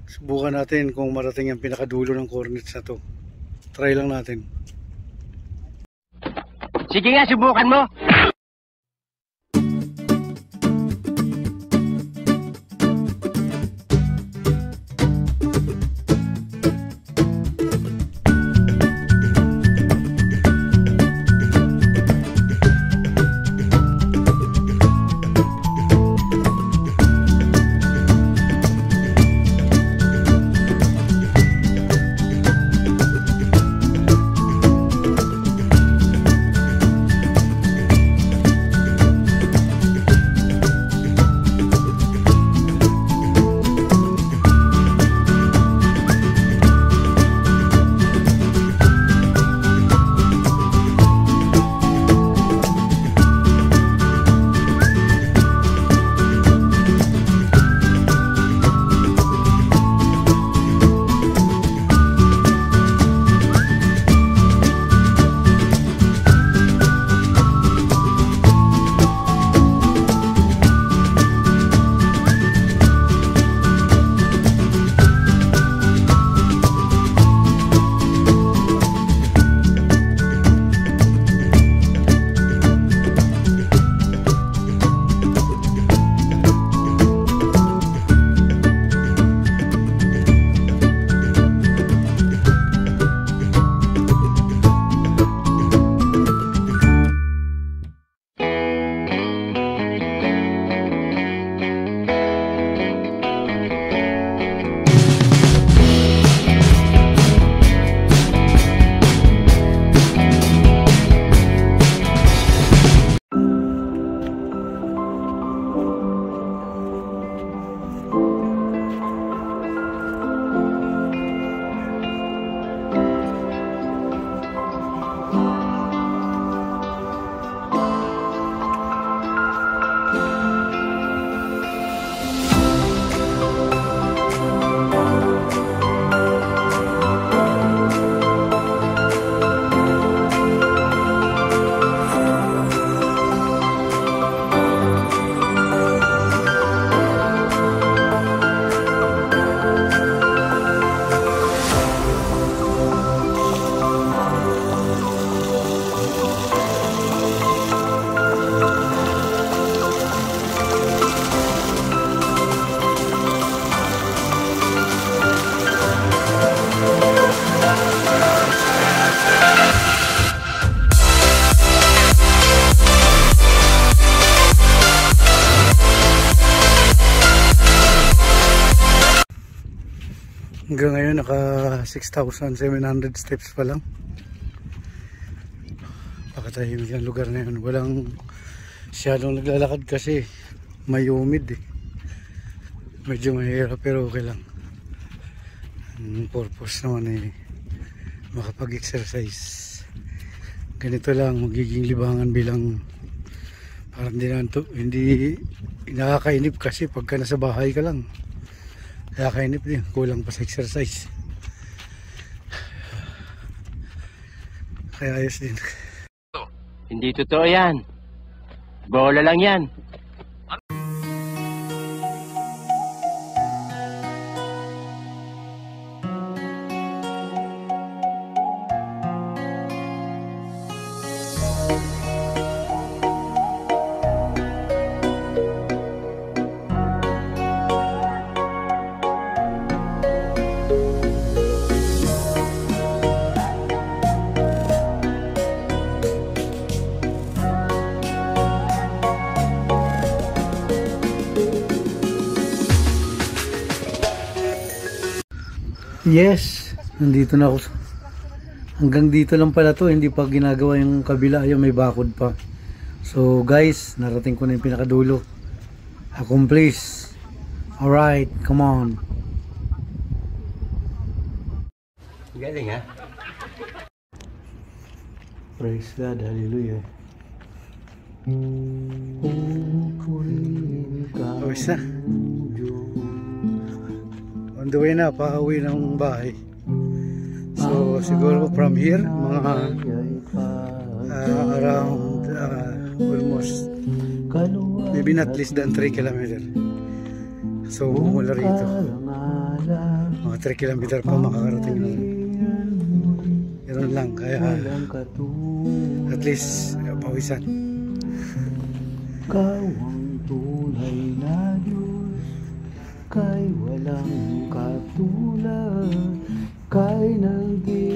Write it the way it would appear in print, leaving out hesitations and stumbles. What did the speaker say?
Subukan natin kung marating ang pinakadulo ng cornets na to. Try lang natin. Sige nga, subukan mo. Hanggang ngayon naka 6,700 steps pa lang. Pakatahimik ang lugar na yun. Walang masyadong naglalakad kasi may humid eh. Medyo mahirap pero okay lang. Ang purpose naman eh makapag-exercise. Ganito lang magiging libangan bilang parang hindi nakakainip kasi pagka nasa bahay ka lang. Nakakainip din, kulang pa sa exercise. Kaya ayos din. Hindi totoo yan. Bola lang yan. Yes, nandito na ako. Hanggang dito lang pala to, hindi pa ginagawa yung kabila, yung may bakod pa. So guys, narating ko na yung pinakadulo. Accomplish. Alright, come on. Galing ha? Praise God, hallelujah. Oh, isa. On the way na, pauwi ng bahay. So siguro from here, mga around almost maybe not less than 3 kilometers. So bumula rito. Mga 3 kilometer pa makakarating yun. Ganun lang, kaya at least pawisan. Ikaw ang tunay na Diyos, kay walang katulad, kay naging